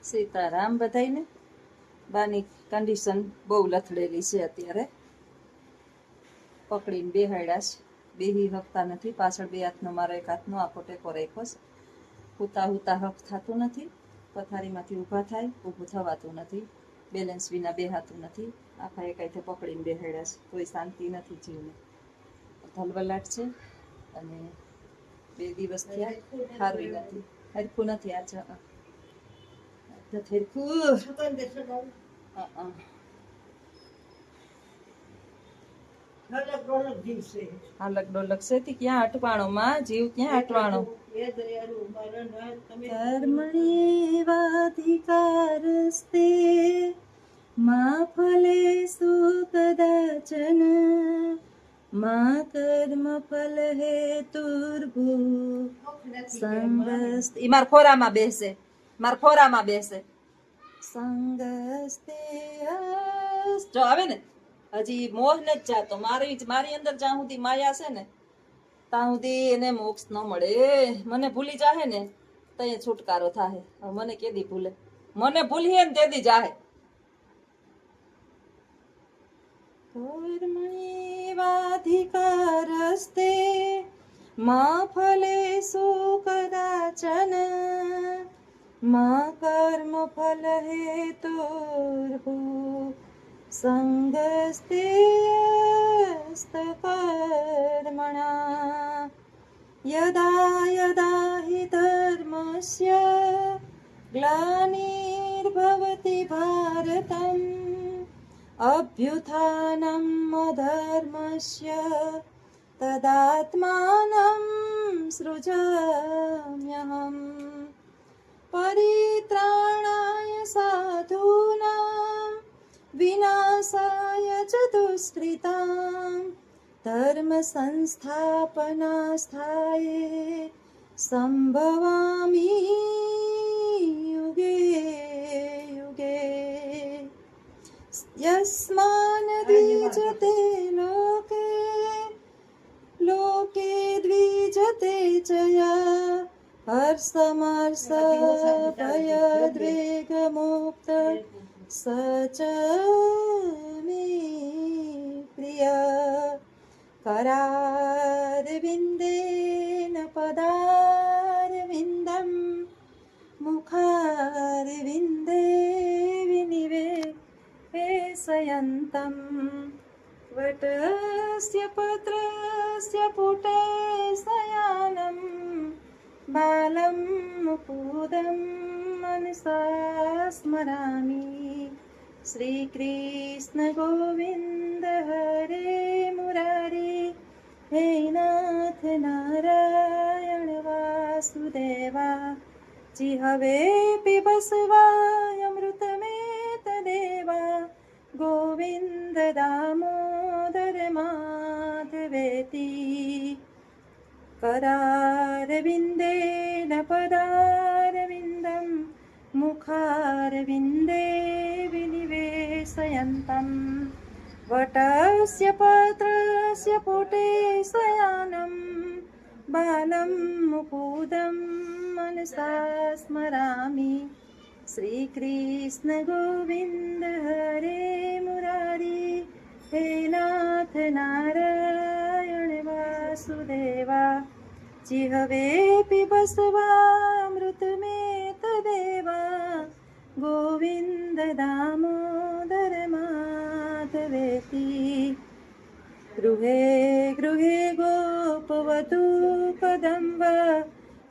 સીતારામ બધાઈને. બાની condition બહુ લથડેલી છે અત્યારે. પકડીને બેહાડ્યા છે, બેહી હકતા નથી. પાછળ બે હાથનો મારો એક હાથનો આખો ટેકો રાખ્યો છે. હુતા હુતા હક થતું નથી. પથારીમાંથી ઊભા થાય, ઊભું થવાતું નથી. બેલેન્સ વિના બેહાતું નથી. આખા એકાઈથી પકડીને બેહાડ્યા છે, કોઈ શાંતિ નથી જીવને. ધલવલાટ છે અને 2 દિવસ થયા હારવી નથી, હરખું નથી. આ હાલક ડોલક છે તી ક્યાં અટવાણો માં જીવ, ક્યાં અટવાણો. કર્મણ્યેવાધિકારસ્તે મા ફલેષુ કદાચન મા કર્મ ફલ હેતુર્ભૂ સંગસ્તે. ઈ માર ખોરામાં બેસે, માર ખોરામાં બેસે. સંગસ્તે જો આવે ને, હજી મોહ ન જ જાતો. મારી અંદર જ્યાં સુધી માયા છે ને ત્યાં સુધી એને મોક્ષ ન મળે. મને ભૂલી જાહે ને તો એ છુટકારો થાય. હવે મને કેદી ભૂલે? મને ભૂલીએ ને તેદી જાહે. કર્મણ્યેવાધિકારસ્તે મા ફલેષુ કદાચન મા કર્મ ફલ હેતુર્ભૂ સંગસ્તે કર્મણા યદા યદા હિ ધર્મસ્ય ગ્લાનિર્ભવતિ ભારતમ અભ્યુત્થાનમ અધર્મસ્ય તદાત્માનં સૃજામ્યહમ પરિત્રાણાય સાધૂનાં વિનાશાય ચ દુષ્કૃતાં ધર્મ સંસ્થાપનાસ્થાયે સંભવામિ યુગે યુગે. યસ્માન દ્વિજતે લોકે લોકે દ્વિજતે ચ યા હર્ષમર્ષ ભયદ્વેગ મુક્ત સચ મે પ્રિય. કરારવિંદેન પદારવિંદમ મુખારવિંદે વિનિવેશયન્તમ વટસ્ય પત્રસ્ય પુટે શયાનમ બાલમ મુકુદમ મનસા સ્મરામિ. શ્રી કૃષ્ણ ગોવિંદ હરે મુરારી હે નાથ નારાયણ વાસુદેવા જીહવે પિબસ્વાયમૃતમેત દેવા ગોવિંદ દામોદર માધવેતિ. करारविन्देन पदारविन्दं मुखारविन्दे विनिवेशयन्तं वटस्य पत्रस्य पुटे शयानं बालं मुकुदं मनसा स्मरामि. श्रीकृष्ण गोविन्द हरे मुरारी हे नाथ नारायण वासुदेवा जिहवे पिबस्वामृतमेत देवा गोविन्द दामोदर माधवेति. गृहे गृहे गोपवधू कदम्ब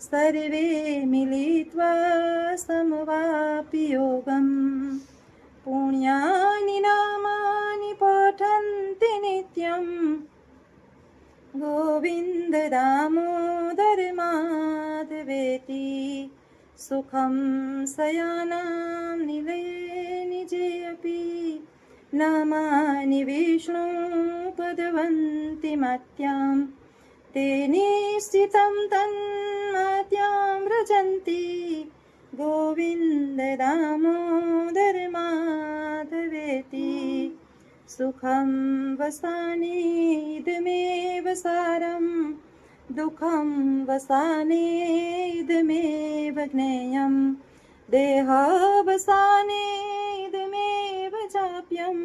सर्वे मिलित्वा समवापि योगम् पुण्यानि नामानि पठन्ति नित्यम् गोविन्द दामोदर माधवेति. सुखं शयानां निलये निजे अपि नामानि विष्णु पदवन्ति मत्यां ते निश्चितं तन्मत्यां व्रजन्ति गोविन्द दामोदर माधवेति. सुखं वसानेदमेव सारं दुःखं वसानेदमेव ज्ञेयं देहावसानेदमेव चाप्यं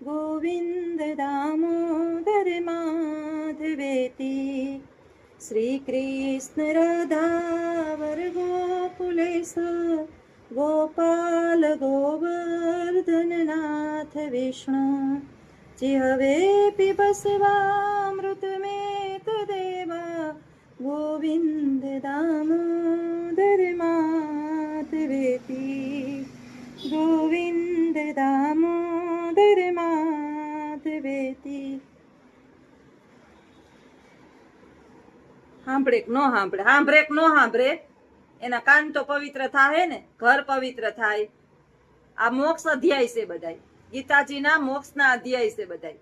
गोविन्द दामोदर माधवेति श्रीकृष्ण राधावर गोकुलेश गोपाल गोवर्धननाथ विष्णु जिहवे पिबस्वामृतमेतदेवा गोविन्द दामोदर माधवेति गोविन्द दामोदर माधवेति. સાંભળે કે ન સાંભળે, સાંભળે કે ન સાંભળે, એના કાન તો પવિત્ર થાય ને, ઘર પવિત્ર થાય. આ મોક્ષ અધ્યાય છે બધાય, ગીતાજીના મોક્ષના અધ્યાય છે બધાય.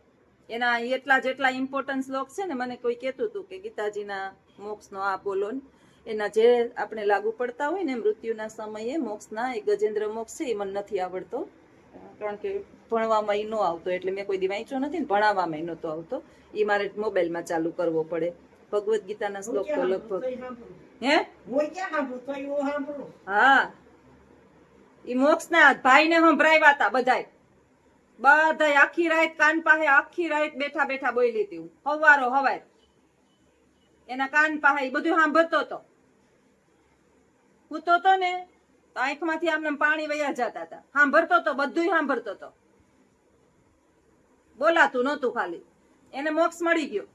એના એટલા જેટલા ઇમ્પોર્ટન્ટ શ્લોક છે ને, મને કોઈ કહેતું હતું કે ગીતાજીના મોક્ષનો આ બોલો ને, એના જે આપણે લાગુ પડતા હોય ને મૃત્યુના સમયે મોક્ષના, એ ગજેન્દ્ર મોક્ષ છે એ મને નથી આવડતો, કારણ કે ભણવામાં એ ન આવતો, એટલે મેં કોઈ દી વાંચ્યો નથી ને ભણાવવામાં નહોતો આવતો. એ મારે મોબાઈલમાં ચાલુ કરવો પડે. ભગવદ્ ગીતાના શ્લોક તો લગભગ હે હા, ઈ મોક્ષના ભાઈને સંભળાવ્યા હતા બધાય આખી રાત કાન પાસે આખી રાત બેઠા બેઠા બોલી હતી હું, હવારો હવાર એના કાન પાસે બધું સાંભળતો હતો. હું તો ને આંખમાંથી આમને પાણી વયા જતા હતા, સાંભળતો હતો, બધું સાંભળતો હતો, બોલાતું નહોતું, ખાલી એને મોક્ષ મળી ગયો.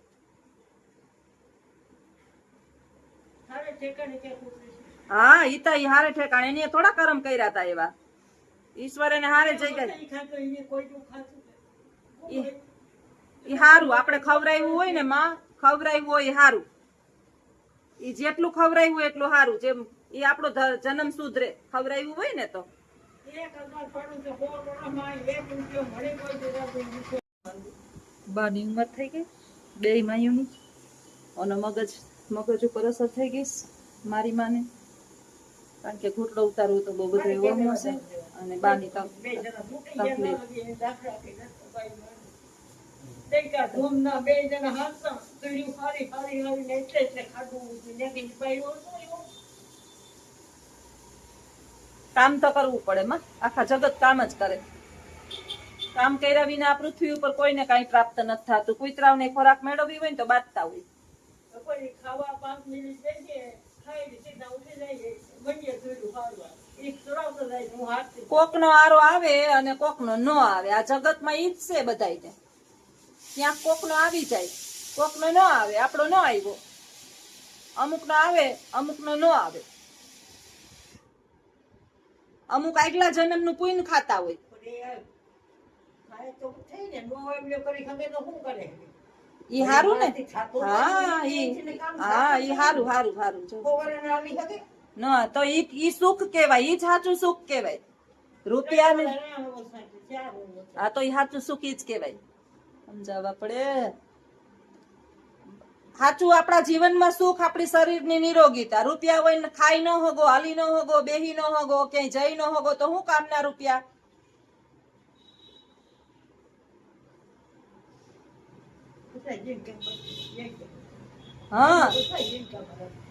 હા, ઈ તો હારે ઠેકાણે, એને થોડા કર્મ કર્યા હતા એવા, ઈશ્વર એને હારે જઈ ગયા. ઈ હારું, આપણે ખવરાયું હોય ને માં, ખવરાયું હોય હારું, ઈ જેટલું ખવરાયું હોય એટલું હારું. જેમ ઈ આપણો જન્મ સુધરે, ખવરાયું હોય ને તો. બાની ઉંમર થઈ ગઈ, બે માયુની, અને મગજ ઉપર અસર થઈ ગઈ મારી માને, કારણ કે ઘૂંટડો ઉતારવું તો બહુ બધું એવું છે, અને બાની તકલીફ. કામ તો કરવું પડે માં, આખા જગત કામ જ કરે. કામ કર્યા વિના આ પૃથ્વી ઉપર કોઈને કઈ પ્રાપ્ત નથી થતું. કુતરાઓને ખોરાક મેળવવી હોય ને તો બાંધતા હોય. કોક નો આરો આવે અને કોક નો ન આવે, આ જગત માં ઈ જ છે બધાય. ત્યાં કોક નો આવી જાય, કોક નો ન આવે. આપણો ન આવ્યો, અમુક નો આવે, અમુક નો ન આવે. અમુક આગલા જન્મ નું પુણ્ય ખાતા હોય. ઈ હારું ને, હા ઈ હારું હારું હારું. ના તો ઈ સુખ કેવાય, ઈ જ સાચું સુખ કેવાય. રૂપિયા ને હા તો ઈ સાચું સુખ ઈ જ કેવાય. સમજાવવા પડે. સાચું આપણા જીવનમાં સુખ આપણી શરીરની નિરોગીતા. રૂપિયા હોય ને ખાઈ ન હોગો, હાલી ન હોગો, બેહી ન હોગો, ક્યાંય જઈ ન હોગો, તો શું કામના રૂપિયા? હા,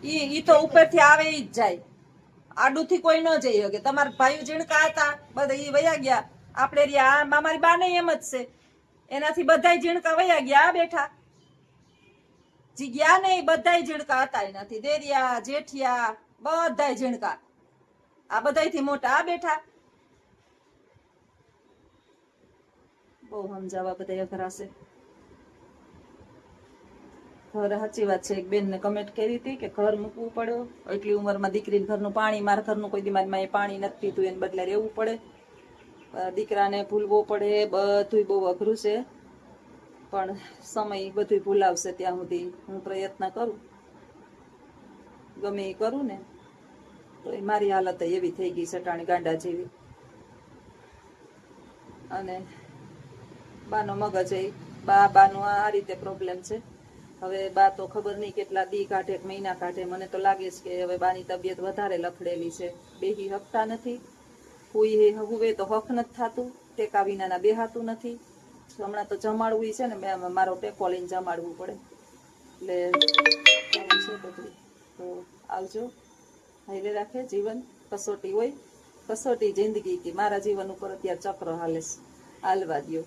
ઈ તો ઉપરથી આવે ઈ જ જાય, આડુથી કોઈ ન જઈ શકે. તમારા ભાઈ જીણકા હતા, બધા ઈ વયા ગયા. આપણે રહ્યા અમારી બાને એમ જ છે, એનાથી બધા જીણકા વયા ગયા. આ બેઠા જી ગયા ને, બધા જીણકા હતા એનાથી. દેરિયા જેઠિયા બધા જીણકા, આ બધાથી મોટા આ બેઠા. બહુ સમજાવવા બધા અઘરા છે. ઘર સાચી વાત છે. એક બેન ને કમેન્ટ કરી હતી કે ઘર મૂકવું પડે, એટલી ઉંમરમાં દીકરીને ઘરનું પાણી, મારા ઘરનું કોઈ દી મારી માએ પાણી નથી પીધું, એને બદલે રહેવું પડે, દીકરાને ભૂલવો પડે, બધું બહુ અઘરું છે. પણ સમય બધું ભૂલાવશે ત્યાં સુધી હું પ્રયત્ન કરું, ગમે એ કરું ને. તો એ મારી હાલત એવી થઈ ગઈ સટાણી ગાંડા જેવી. અને બાનો મગજ એ બાનો આ રીતે પ્રોબ્લેમ છે. હવે બા તો ખબર નહીં કેટલા દી કાઢે, મહિના કાઢે. મને તો લાગે છે કે હવે બાની તબિયત વધારે લખડેલી છે. બેહી હકતા નથી, હુવે તો હક નથી થતું, ટેકા વિનાના બેહાતું નથી. હમણાં તો જમાડવું છે ને, મારો ટેકો લઈને જમાડવું પડે. એટલે છે બધું. તો આવજો, હાઈલે રાખે જીવન, કસોટી હોય. કસોટી જિંદગી કે મારા જીવન ઉપર અત્યારે ચક્ર હાલે છે, હાલવા દ્યો.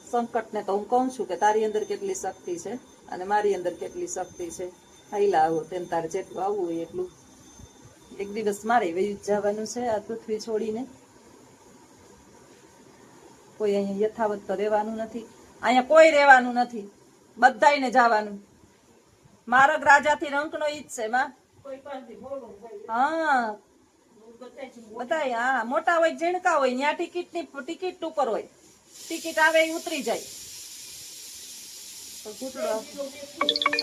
સંકટને તો હું કહું છું કે તારી અંદર કેટલી શક્તિ છે અને મારી અંદર કેટલી શક્તિ છે. હાઈલા આવો તેમ તારે જેટલું આવવું હોય એટલું. એક દિવસ મારે વયું જવાનું છે આ પૃથ્વી છોડીને. કોઈ અહીંયા યથાવત તો રહેવાનું નથી, અહીંયા કોઈ રહેવાનું નથી, બધાયને જવાનું. માર્ગ રાજાથી રંકનો ઈ જ છે માં. હા બધાય, હા મોટા હોય ઝીણકા હોય ત્યાં ટિકિટ ઉપર હોય, ટિકિટ આવે એ ઉતરી જાય.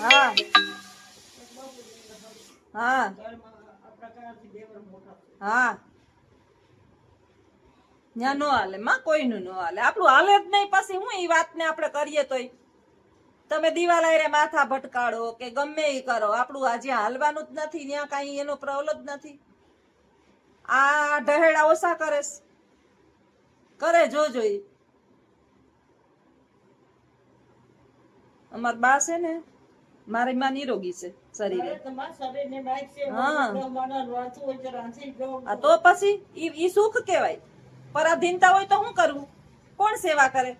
હા હા હા ત્યાં નો હાલે માં, કોઈનું નો હાલે, આપણું હાલે જ નહીં. પછી હું એ વાતને આપણે કરીએ તોય તમે દિવાલા રે માથા ભટકાડો કે ગમે એ કરો, આપણું આ જ્યાં હાલવાનું જ નથી ત્યાં કઈ એનો પ્રવલ જ નથી. આ ઢહેડા ઓછા કરે જોજો. અમાર બા છે ને, મારી માં નિરોગી છે શરીરે. હા તો પછી ઈ સુખ કેવાય. પરાધીનતા હોય તો શું કરવું, કોણ સેવા કરે?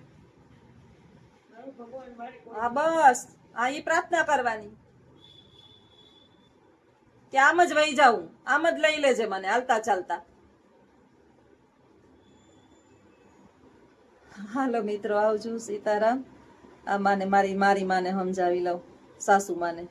હા બસ આ ઈ પ્રાર્થના કરવાની કે આમ જ વહી જાઉં, આમ જ લઈ લેજે મને હાલતા ચાલતા. હાલો મિત્રો, આવજો. સીતારામ. આ માને મારી માને સમજાવી લઉં, સાસુ માને.